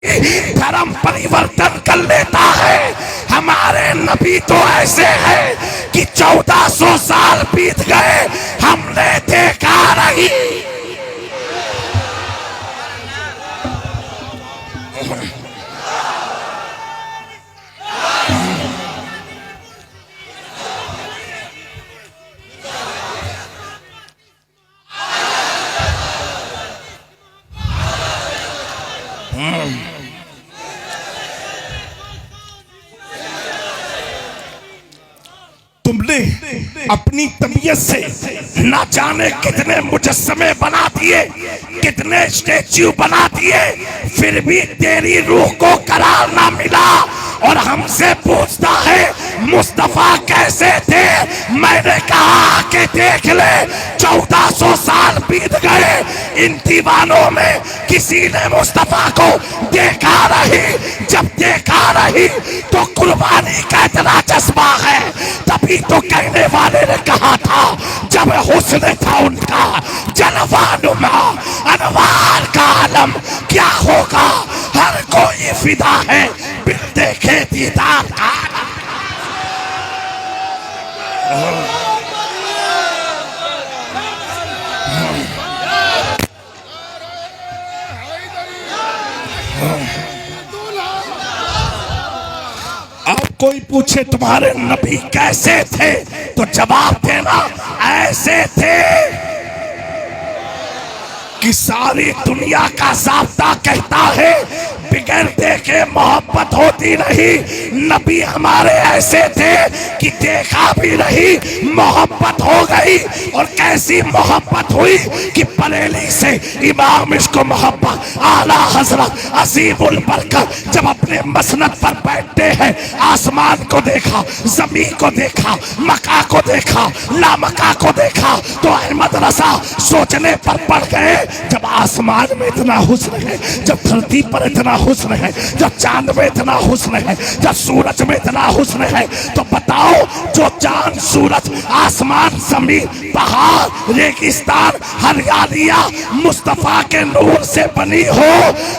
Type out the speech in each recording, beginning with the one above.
धर्म परिवर्तन कर लेता है। हमारे नबी तो ऐसे हैं कि 1400 साल बीत गए, हमने देखा नहीं। तुमने अपनी तबीयत से ना जाने कितने मुजस्समे बना दिए, कितने स्टैच्यू बना दिए, फिर भी तेरी रूह को करार ना मिला। और हमसे पूछता है मुस्तफा कैसे थे। मैंने कहा कि देख ले, 1400 साल बीत गए, इन दीवानों में किसी ने मुस्तफा को देखा नहीं। जब देखा नहीं तो कुर्बानी का इतना जज्बा है, तभी तो कहने वाले ने कहा था जब हुस्न था उनका जलवानुमा अनवार का आलम क्या होगा। हर कोई फिदा है बिन देखे दीदार का। अब कोई पूछे तुम्हारे नबी कैसे थे तो जवाब देना ऐसे थे कि सारी दुनिया का ज़ाब्ता कहता है बिगैर देखे मोहब्बत होती नहीं। नबी हमारे ऐसे थे कि देखा भी नहीं, मोहब्बत हो गई। और कैसी मोहब्बत हुई कि बरेली से इमाम इश्क़ मोहब्बत आला हजरत अज़ीमुल बरकत जब अपने मसनद पर बैठते हैं, आसमान को देखा, जमीन को देखा, मका को देखा, लामका को देखा, तो अहमद रसा सोचने पर पड़ गए जब आसमान में इतना हुस्न है, जब धरती पर इतना हुस्न है, जब चांद में इतना हुस्न है, जब सूरज में इतना हुस्न है, तो बताओ जो चांद सूरज आसमान जमीन पहाड़ रेगिस्तान हरियालियां मुस्तफा के नूर से बनी हो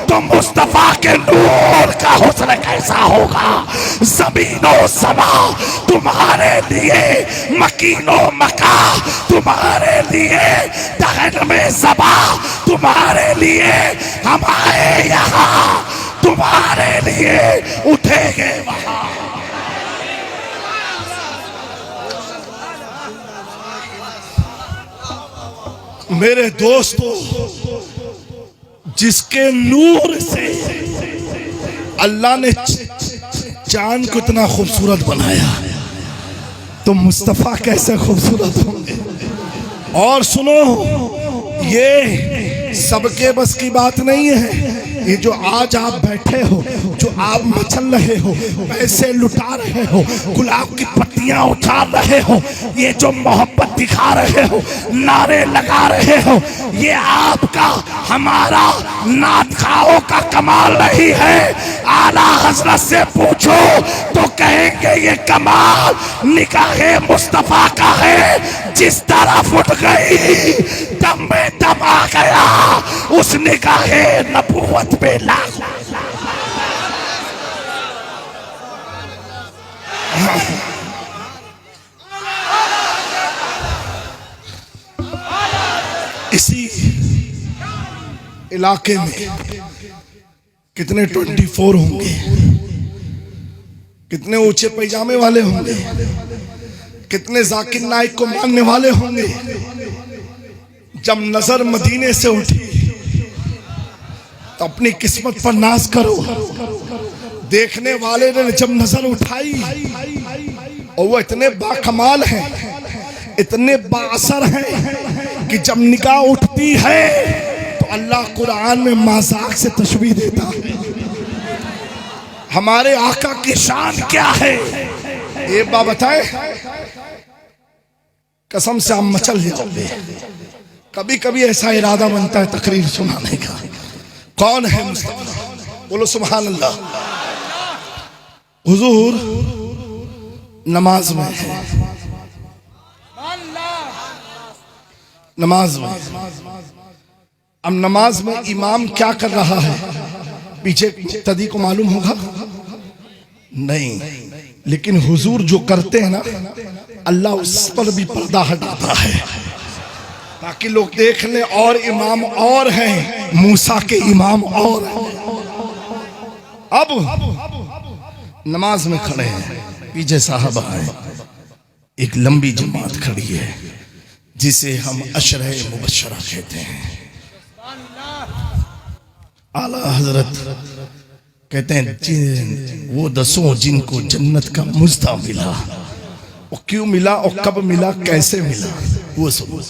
तो मुस्तफा के नूर का हुस्न कैसा होगा। जमीनो समा तुम्हारे लिए, मकीनो मका तुम्हारे लिए, दहन में सबा तुम्हारे लिए, हम आए यहाँ तुम्हारे लिए, उठेंगे वहां। मेरे दोस्तों, जिसके नूर से अल्लाह ने चांद को इतना खूबसूरत बनाया, तो मुस्तफा कैसे खूबसूरत होंगे। और सुनो, ये सबके बस की बात नहीं है। ये जो आज आप बैठे हो, जो आप मचल रहे हो, पैसे लुटा रहे हो, गुलाब की पत्तियां उठा रहे हो, ये जो मोहब्बत दिखा रहे हो, नारे लगा रहे हो, ये आपका हमारा नातखाओं का कमाल नहीं है। आला हजरत से पूछो तो कहेंगे ये कमाल निगाहे मुस्तफा का है। जिस तरफ उठ गई दम में दम आ गया, उस निगाहे नबूवत पे लागू। इसी इलाके में कितने 24 होंगे, कितने ऊंचे पैजामे वाले होंगे, कितने जाकिर नाइक को मानने वाले होंगे। जब नजर मदीने से उठी तो अपनी किस्मत पर नाज करो। देखने वाले ने जब नजर उठाई और वो इतने बाकमाल हैं, इतने बाअसर हैं कि जब निगाह उठती है तो अल्लाह कुरान में मजाक से तशबीह देता है। हमारे आका की शान क्या है, एक बात बताए, कसम से हम मचल जाओगे। कभी कभी ऐसा इरादा बनता है तकरीर सुनाने का। कौन है मुस्तफा? बोलो सुभान अल्लाह। हुजूर नमाज में, नमाज में, अब नमाज में इमाम क्या कर रहा है पीछे मुक्तदी को मालूम होगा नहीं, लेकिन हुजूर जो करते हैं ना, अल्लाह उस पर भी पर्दा हटाता है ताकि लोग देख लें और इमाम और हैं, मूसा के इमाम और हैं। अब नमाज में खड़े हैं, पीछे साहबा है, एक लंबी जमात खड़ी है जिसे हम अशरे मुबशरा कहते हैं। आला हजरत कहते हैं वो 10 जिनको जन्नत का मुज्दा मिला, वो क्यों मिला और कब मिला, कैसे मिला, वो सुनो।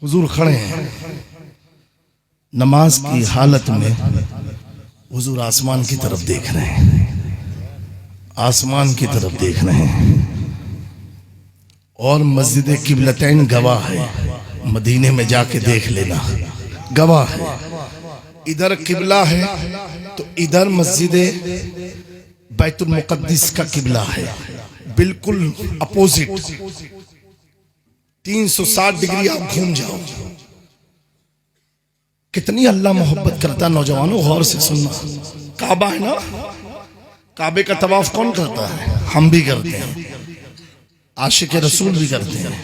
हुजूर खड़े हैं नमाज की हालत में, हुजूर आसमान की तरफ देख रहे हैं, आसमान की तरफ देख रहे हैं, और मस्जिद किबलतैन गवाह है, मदीने में जाके देख लेना, गवाह है। इधर किबला है तो इधर मस्जिद बैतुल मुक़द्दिस का किबला है, बिल्कुल अपोजिट, 360 डिग्री आप घूम जाओ। कितनी अल्लाह मोहब्बत करता, नौजवानों गौर से सुनना। काबा है ना, काबे का तवाफ कौन करता है? हम भी करते हैं, आशिक रसूल भी करते हैं,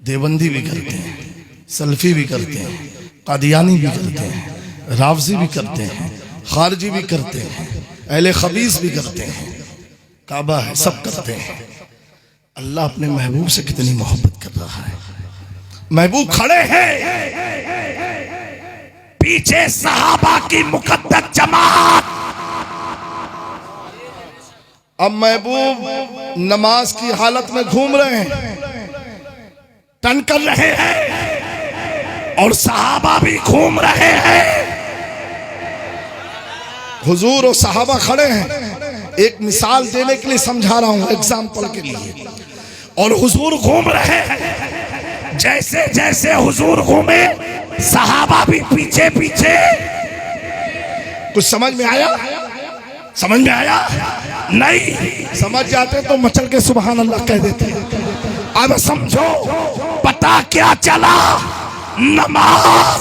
देवबंदी भी करते हैं, सल्फी भी करते हैं, कादियानी भी करते हैं, रावजी भी करते हैं, खारजी भी करते हैं, अहले खबीस भी करते हैं। काबा है, सब करते हैं। अल्लाह अपने महबूब से कितनी मोहब्बत कर रहा है। महबूब खड़े हैं, पीछे सहाबा की मुकद्दस जमात। अब महबूब नमाज की हालत में घूम रहे हैं, टन कर रहे हैं, और सहाबा भी घूम रहे हैं। हुजूर और सहाबा खड़े हैं। एक मिसाल देने के लिए समझा रहा हूं, एग्जाम्पल के लिए। और हुजूर घूम रहे हैं, जैसे जैसे हुजूर घूमे सहाबा भी पीछे पीछे। कुछ समझ में आया? समझ में आया? नहीं समझ जाते तो मचल के सुभान अल्लाह कह देते। अब समझो, पता क्या चला? नमाज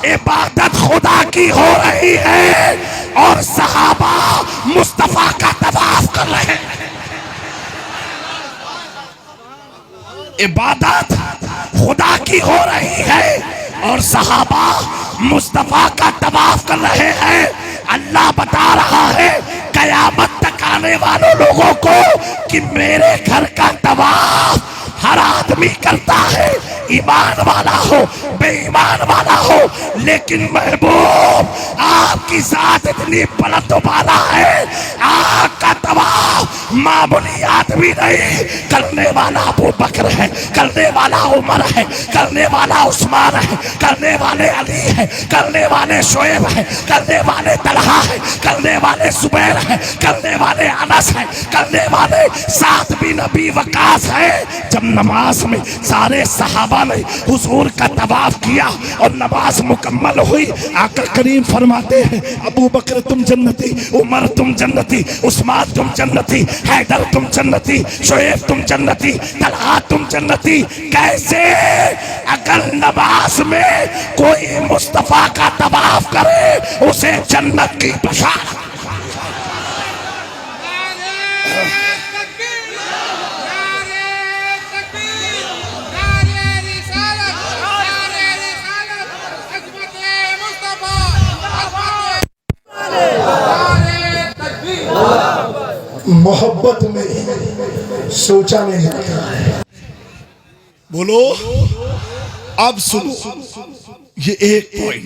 इबादत खुदा की हो रही है और सहाबा मुस्तफा का तवाफ कर रहे हैं। इबादत खुदा की हो रही है और सहाबा मुस्तफा का तवाफ कर रहे हैं। अल्लाह बता रहा है कयामत तक आने वाले लोगों को कि मेरे घर का तवाफ हर आदमी करता है, ईमान वाला हो बेईमान वाला हो, लेकिन महबूब आपकी जात इतनी बुलंद वाला है, आपका तवाफ मामूली आदमी नहीं, करने वाला अबू बकर है, करने वाला उमर है, करने वाला उस्मान है, करने वाले अली है, करने वाले शोएब है, करने वाले तलहा है, करने वाले सुबैर है, करने वाले अनस है, करने वाले सात बिन नबी वकास है। जब नमाज में सारे सहाबा ने हुजूर का तवाफ किया और नमाज मुकम्मल हुई, आका करीम फरमाते हैं अबू बकर तुम जन्नती, उमर तुम जन्नती, उस्मान तुम जन्नती, हैदर तुम जन्नती, शोएब तुम जन्नती, तलहा तुम जन्नती। कैसे? अगर नमाज में कोई मुस्तफा का तवाफ करे उसे जन्नत की बशारत। मोहब्बत में सोचा नहीं जाता है। बोलो, अब सुनो, ये एक पॉइंट।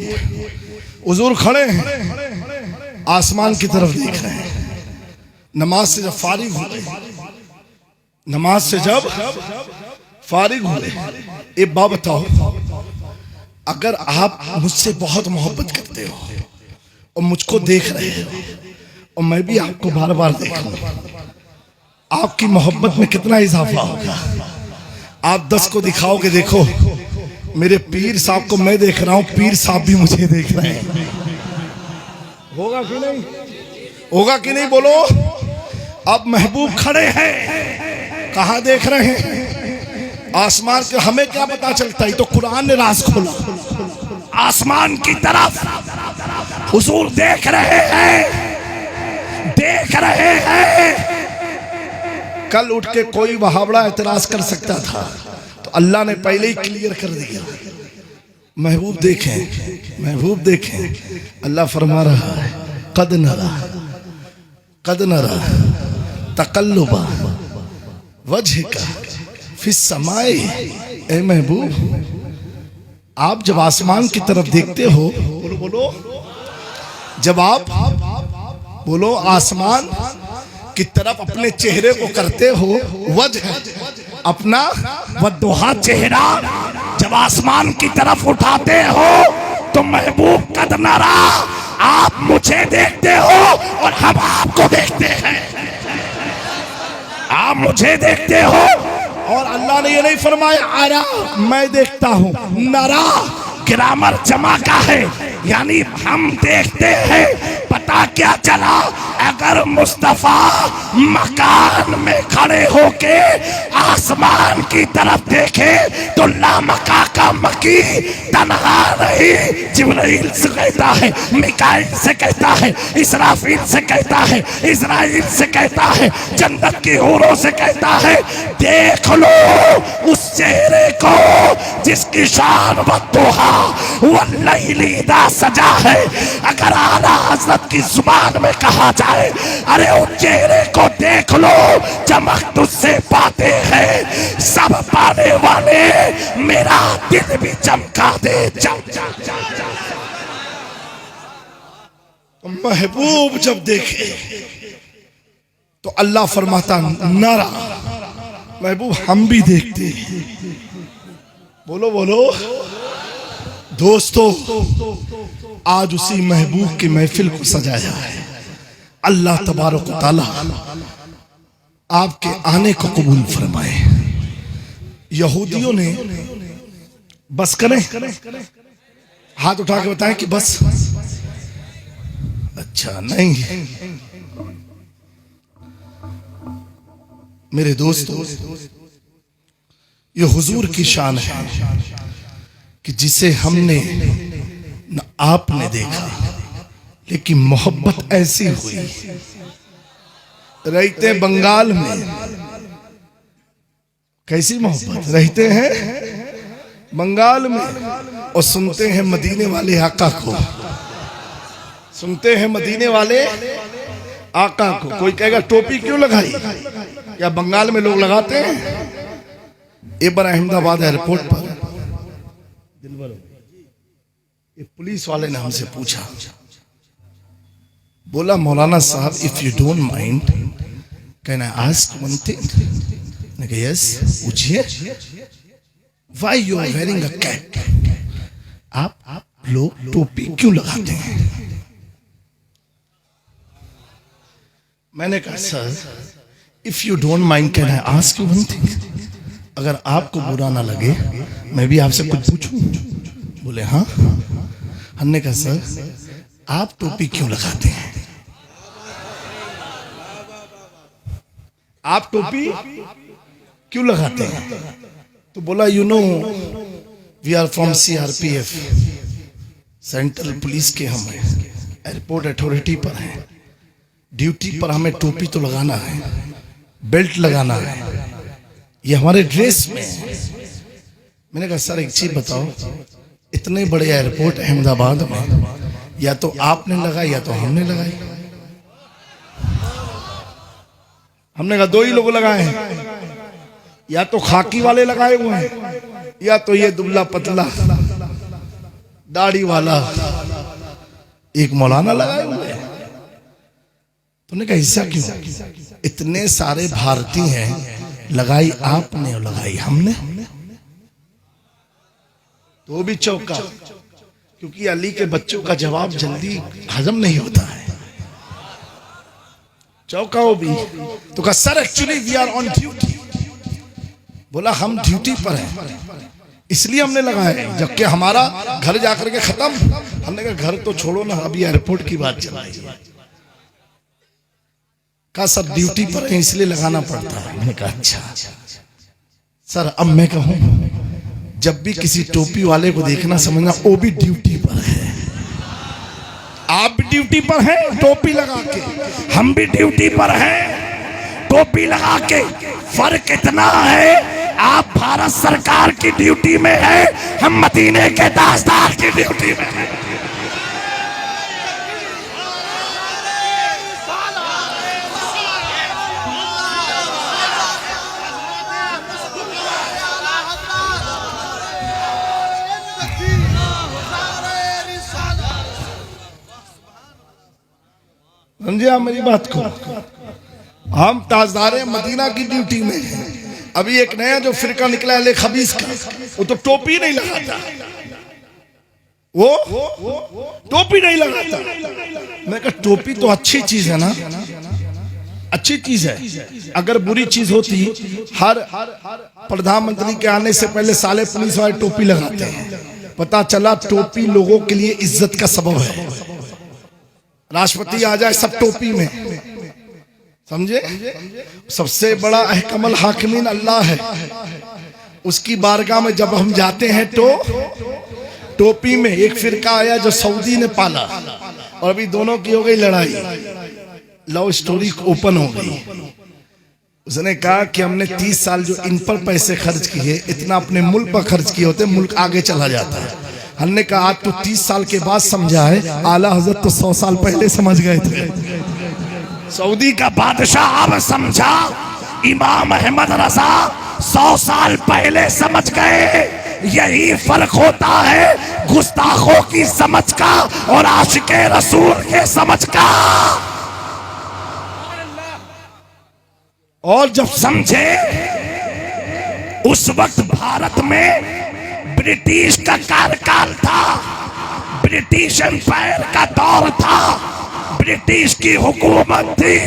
हुजूर खड़े हैं, आसमान की तरफ देख रहे हैं। नमाज से जब फारिग हुए, नमाज से जब फारिग हुए, एक बात बताओ, अगर आप मुझसे बहुत मोहब्बत करते हो और मुझको देख रहे हो और मैं भी आपको बार बार देखूं, आपकी मोहब्बत में कितना इजाफा होगा। आप 10 को दिखाओगे, देखो मेरे पीर साहब को मैं देख रहा हूं, पीर साहब भी मुझे देख रहे हैं। होगा कि नहीं? होगा कि नहीं? बोलो। अब महबूब खड़े हैं, कहां देख रहे हैं? आसमान के। हमें क्या पता चलता है? तो कुरान ने राज खोला आसमान की तरफ। हुजूर देख रहे हैं, देख रहे हैं। कल उठ के कोई वहावड़ा एतराज कर सकता था, तो अल्लाह ने पहले ही क्लियर कर दिया। महबूब देखें, महबूब देखें। अल्लाह फरमा रहा है कद नरा तकल्लुबा वजहिका फिस समाए। ए महबूब, आप जब आसमान की तरफ देखते हो, बोलो बोलो, जब आप बोलो आसमान की तरफ अपने चेहरे को करते हो, वजह अपना वद्दुहा चेहरा जब आसमान की तरफ उठाते हो, तो महबूब कद नरा, आप मुझे देखते हो और हम आपको देखते हैं। आप मुझे देखते हो, और अल्लाह ने ये नहीं फरमाया आरा मैं देखता हूं, नरा ग्रामर जमा का है, यानी हम देखते हैं। पता क्या चला, अगर मुस्तफा मकान में खड़े होके आसमान की तरफ देखे तो लामका का मकी तन्हा नहीं, जिब्राइल से कहता है, मिकाईल से कहता है, इसराफील से कहता है, इजराइल से कहता है, जन्नत की हूरों से कहता है, देख लो उस चेहरे को जिसकी शान वद्दुहा वल्लैली इज़ा सजा है। अगर आला हज़रत की जुबान में कहा जाए, अरे उस चेहरे को देख लो, चमक तुझसे पाते हैं सब पाने वाले, मेरा दिल भी चमका दे। महबूब जब देखे तो अल्लाह फरमाता नरा, महबूब हम भी देखते हैं। बोलो बोलो दोस्तों, आज उसी महबूब की महफिल को सजाया है। अल्लाह तबारक व तआला आपके आने को कबूल फरमाए। यहूदियों ने बस करें, हाथ उठा के बताएं कि बस, अच्छा नहीं। मेरे दोस्तों, ये हुजूर की शान है कि जिसे हमने न आपने देखा, लेकिन मोहब्बत ऐसी हुई। रहते बंगाल में कैसी मोहब्बत, रहते हैं बंगाल में और सुनते हैं मदीने वाले आका को, सुनते हैं मदीने वाले आका को। कोई कहेगा टोपी क्यों लगाई, क्या बंगाल में लोग लगाते हैं? एक बार अहमदाबाद एयरपोर्ट पर एक पुलिस वाले ने हमसे पूछा, बोला मौलाना साहब if you don't mind can I ask one thing? मैंने कहा यस, पूछिए। Why you are wearing a cap? आप लोग टोपी क्यों लगाते हैं? मैंने कहा sir if you don't mind can I ask you one thing? अगर आपको बुरा ना लगे मैं भी आपसे कुछ पूछूं? बोले हाँ। हमने कहा सर आप टोपी क्यों लगाते हैं? आप टोपी क्यों लगाते हैं? तो बोला you know we are from CRPF, central police के हम हैं, एयरपोर्ट अथॉरिटी पर हैं, ड्यूटी पर हमें टोपी तो लगाना है, बेल्ट लगाना है, ये हमारे ड्रेस में है। मैंने कहा सर एक चीज बताओ, इतने बड़े एयरपोर्ट अहमदाबाद में या तो आपने लगाई या तो हमने लगाई। हमने कहा दो ही लोग लगाए हैं, या तो खाकी वाले लगाए हुए हैं या तो ये दुबला पतला दाढ़ी वाला एक मौलाना लगाए हुए हैं। तुमने कहा ऐसा क्यों? इतने सारे भारतीय हैं, लगाई आपने और लगाई हमने, तो भी चौका, क्योंकि अली के बच्चों का जवाब जल्दी हजम नहीं होता है। चौका वो भी। तो कहा sir actually we are on duty. बोला हम ड्यूटी पर हैं इसलिए हमने लगाया, जबकि हमारा घर जाकर के खत्म। हमने कहा घर तो छोड़ो ना, अभी एयरपोर्ट की बात चल रही है। कहा सर ड्यूटी पर है इसलिए लगाना पड़ता है। मैंने कहा अच्छा सर, अब मैं कहूं जब भी किसी टोपी वाले को देखना समझना वो भी ड्यूटी पर है। आप ड्यूटी पर हैं टोपी लगा के, हम भी ड्यूटी पर हैं टोपी लगा के। फर्क इतना है, आप भारत सरकार की ड्यूटी में है, हम मदीने के ताजदार की ड्यूटी में हैं। समझे आप मेरी बात को? हम ताजदारे मदीना की ड्यूटी में हैं। अभी एक नया जो फिरका निकला है खबीस का, वो तो टोपी नहीं लगाता, वो टोपी नहीं लगाता। मैं कहा टोपी तो अच्छी चीज है ना, अच्छी चीज है। अगर बुरी चीज होती, हर प्रधानमंत्री के आने से पहले साले पुलिस वाले टोपी लगाते हैं। पता चला टोपी लोगों के लिए इज्जत का सबब है। राष्ट्रपति आ जाए सब टोपी में, समझे? सबसे बड़ा अहकमल हाकिमीन अल्लाह है, उसकी बारगाह में जब हम जाते हैं तो टोपी में। एक फिरका आया जो सऊदी ने पाला, और अभी दोनों की हो गई लड़ाई, लव स्टोरी ओपन हो गई। उसने कहा कि हमने 30 साल जो इन पर पैसे खर्च किए, इतना अपने मुल्क पर खर्च किए होते, मुल्क आगे चला जाता है। हमने कहा आज तो 30 साल के बाद समझा है, आला हजरत तो 100 साल पहले समझ गए थे। सऊदी का बादशाह अब समझा, इमाम अहमद रजा 100 साल पहले समझ गए। यही फर्क होता है गुस्ताखों की समझ का और आशिके रसूल के समझ का। और जब समझे, उस वक्त भारत में ब्रिटिश का कार्यकाल था, ब्रिटिश एम्पायर का दौर था, ब्रिटिश की हुकूमत थी।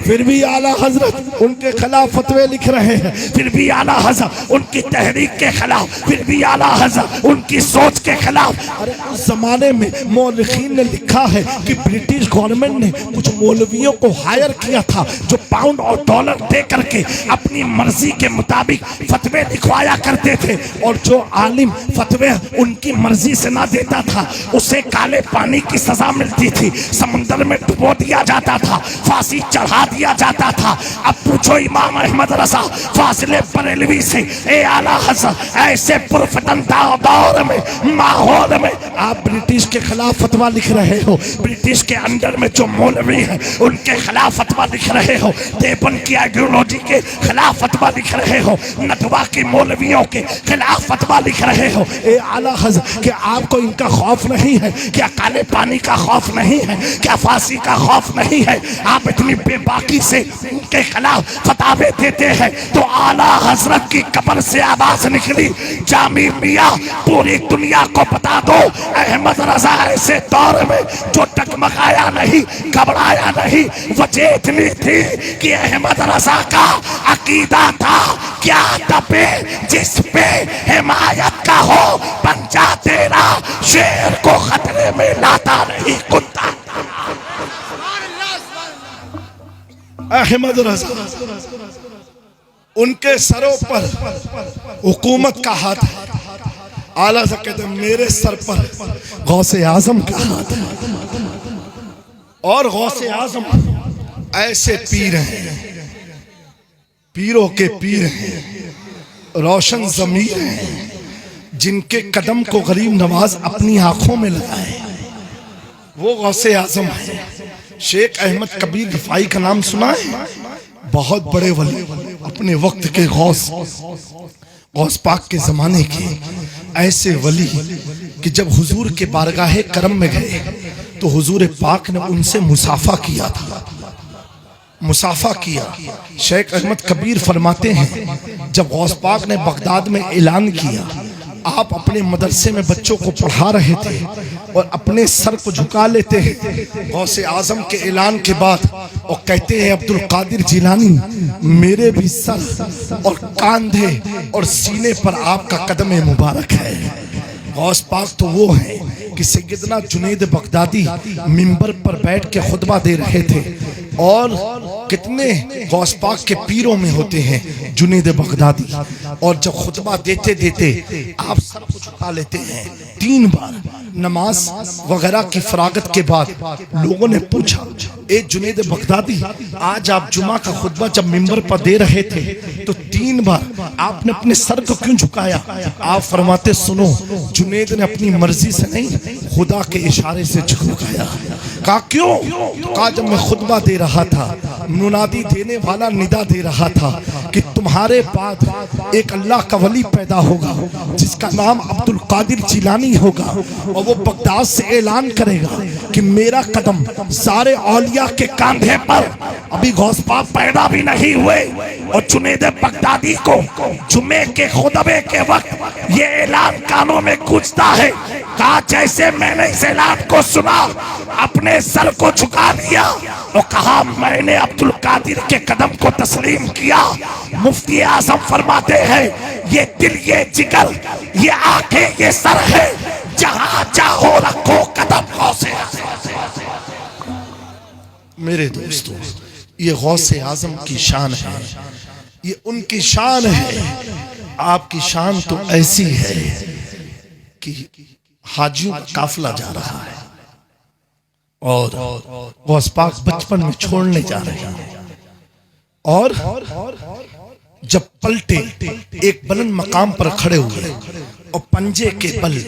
फिर भी आला हजरत उनके खिलाफ फतवे लिख रहे हैं, फिर भी आला हजरत उनकी तहरीक के खिलाफ, फिर भी आला हजरत उनकी सोच के खिलाफ। अरे उस जमाने में मौलवीन ने लिखा है कि ब्रिटिश गवर्नमेंट ने कुछ मौलवियों को हायर किया था जो पाउंड और डॉलर दे करके अपनी मर्जी के मुताबिक फतवे लिखवाया करते थे, और जो आलिम फतवे उनकी मर्जी से ना देता था उसे काले पानी की सजा मिलती थी, समुद्र में डुबो दिया जाता था, फांसी चढ़ा दिया जाता था। अब पूछो इमाम अहमद रजा फासिले बरेलवी से, ए आला हज़रत ऐसे पुरफतन दौर में, माहौल में आप ब्रिटिश के खिलाफ फतवा लिख रहे हो, ब्रिटिश के अंडर में जो मौलवी हैं उनके खिलाफ फतवा लिख रहे हो, देवबंद की आइडियोलॉजी के खिलाफ फतवा लिख रहे हो, नटवा के मौलवियों के खिलाफ फतवा लिख रहे हो। ए आला हज़रत क्या आपको इनका खौफ नहीं है? क्या काले पानी का खौफ नहीं है? क्या फांसी का खौफ नहीं है? आप इतनी बेबाकी से उनके खिलाफ फतावे देते हैं तो आला हजरत की कब्र से आवाज निकली, जामी मियां पूरी दुनिया को बता दो, अहमद रजा ऐसे दौर में जो टकमकाया नहीं, घबराया नहीं। वजह इतनी थी कि अहमद रजा का अकीदा था, क्या दबे जिस पे हिमायत का हो, पंजा तेरा शेर को खतरे में लाता नहीं कुत्ता। अहमद रजा उनके सरों पर हुकूमत का हाथ है। आला से कहते मेरे सर पर गौसे आजम का हाथ है, और गौसे आजम ऐसे पीर हैं, पीरों के पीर हैं, रोशन जमीर हैं, जिनके कदम को गरीब नवाज अपनी आंखों में लगाए, वो गौसे आजम है। शेख अहमद कबीर रिफाई का नाम सुना है? बहुत बड़े वली, अपने वक्त के गौस पाक के जमाने के ऐसे वली कि जब हुजूर के बारगाहे करम में गए तो हुजूर पाक ने उनसे मुसाफा किया था, मुसाफा किया। शेख अहमद कबीर फरमाते हैं जब गौस पाक ने बगदाद में ऐलान किया, आप अपने मदरसे में बच्चों को पढ़ा रहे थे और अपने सर को झुका लेते हैं गौसे आजम के ऐलान के बाद, और कहते हैं अब्दुल कादिर जिलानी मेरे भी सर और कांधे और सीने पर आपका कदम मुबारक है। गौस पाक तो वो है कि सैयदना जुनैद बगदादी मिंबर पर बैठ के खुतबा दे रहे थे और कितने गौस पाक के पीरों में होते हैं जुनैद बगदादी, और जब खुतबा देते देते आप सर को झुका लेते हैं 3 बार। नमाज वगैरह की फरागत के बाद लोगों ने पूछा, ए जुनैद बगदादी, आज आप जुमा का खुतबा जब मिंबर पर दे रहे थे तो 3 बार आपने अपने सर को क्यों झुकाया? आप फरमाते, सुनो, जुनैद ने अपनी मर्जी से नहीं, खुदा के इशारे से झुकाया। कहा क्यों? कहा जब मैं खुतबा दे रहा था, मुनादी देने वाला निदा दे रहा था कि तुम्हारे बाद एक अल्लाह का वली पैदा होगा जिसका नाम अब्दुल कादिर जिलानी होगा, और वो बगदाद से ऐलान करेगा कि मेरा कदम सारे औलिया के कंधे पर। अभी गौस पाक पैदा भी नहीं हुए और जुनैद बगदादी को जुमे के खुतबे के वक्त ये ऐलान कानों में गूंजता है। कहा जैसे मैंने इस ऐलान को सुना, अपने सर को झुका दिया और कहा मैंने अब्दुल कादिर के कदम को तस्लीम किया। मुफ्ती आजम फरमाते हैं, ये दिल, ये जिगर, ये आंखें, ये सर है, जहां चाहो रखो कदम गौसे। मेरे दोस्तों, ये गौसे आजम की शान है, ये उनकी शान है। आपकी शान तो ऐसी है कि हाजियों का काफिला जा रहा है और गौस पाक बचपन में छोड़ने जा रहे हैं, और जब पलटे एक बुलंद मकाम पर खड़े हुए और पंजे के बल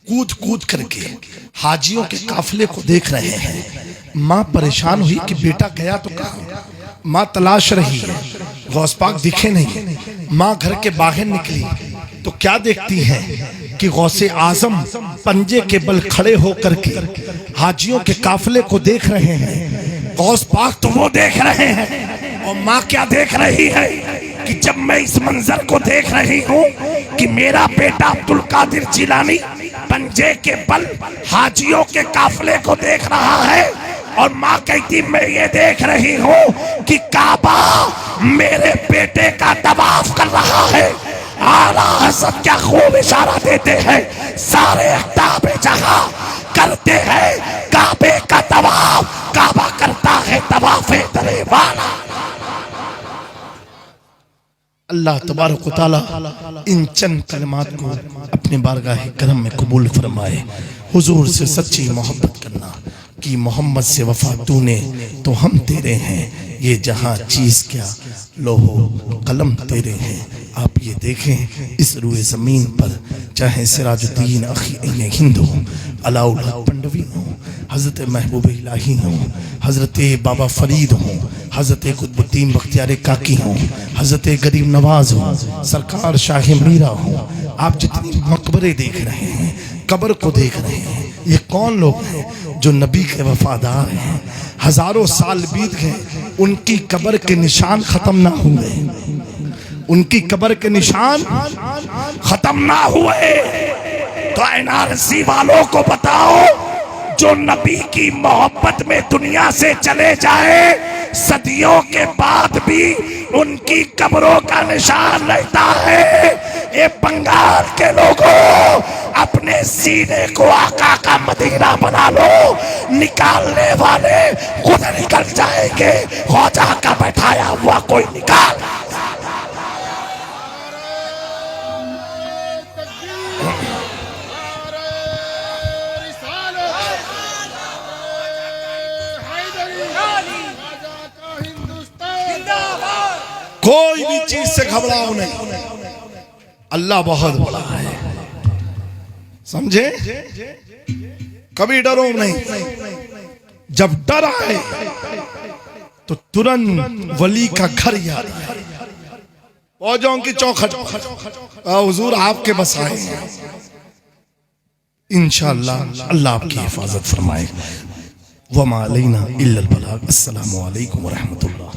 कूद कूद करके हाजियों के काफिले को देख रहे हैं। माँ परेशान हुई कि बेटा गया तो कहाँ? माँ तलाश रही है, गौस पाक दिखे नहीं। माँ घर के बाहर निकली तो क्या देखती है कि गौसे आजम पंजे के बल खड़े होकर के हाजियों के काफिले को देख रहे हैं। गौस पाक तो वो देख रहे हैं, और माँ क्या देख रही है कि जब मैं इस मंजर को देख रही हूँ कि मेरा बेटा अब्दुल कादिर जिलानी पंजे के बल हाजियों के काफिले को देख रहा है, और माँ कहती मैं ये देख रही हूँ कि काबा मेरे बेटे का तवाफ कर रहा है। आला हज़रत क्या खूब इशारा देते हैं, सारे अहताब जहां करते हैं काबे का तवाफ, काबा करता है तवाफे दरे वाला। अल्लाह तबारक व तआला इन चंद कलमात को अपने बारगाह करम में कबूल फरमाए। हुजूर से सच्ची मोहब्बत करना कि मोहम्मद से वफा तूने तो हम तेरे हैं, ये जहां चीज क्या लोहो कलम तेरे हैं। आप ये देखें इस रूए ज़मीन पर चाहे सिराजुद्दीन अखी हिंद हो, अलाउल पंडवी हो, हज़रत महबूब इलाही हो, हज़रत बाबा फरीद हो, हज़रत कुतुबुद्दीन बख्तियार काकी हो, हज़रत गरीब नवाज हो, सरकार शाह मीरा हो। आप जितनी मकबरे देख रहे हैं, कब्र को देख रहे हैं, ये कौन लोग हैं जो नबी के वफादार हैं? हजारों साल बीत गए, उनकी कब्र के निशान खत्म ना हुए, उनकी कब्र के निशान खत्म ना हुए। तो एनआरसी वालों को बताओ, जो नबी की मोहब्बत में दुनिया से चले जाए, सदियों के बाद भी उनकी कब्रों का निशान रहता है। ये बंगाल के लोगों, अपने सीने को आका का मदीना बना लो, निकालने वाले खुद निकल जाएंगे। ख्वाजा का बैठाया हुआ कोई निकाल। कोई भी चीज से घबराओ नहीं, अल्लाह बहुत बड़ा है, समझे? कभी डरो नहीं। जब डर आए तो तुरंत वली का घर याद आए, फौजों की चौखट, हुजूर आपके बस आए। इंशाअल्लाह अल्लाह आपकी हिफाजत फरमाए। वमा अलैना इल्लल बलाग। अस्सलामु अलैकुम व रहमतुल्लाह।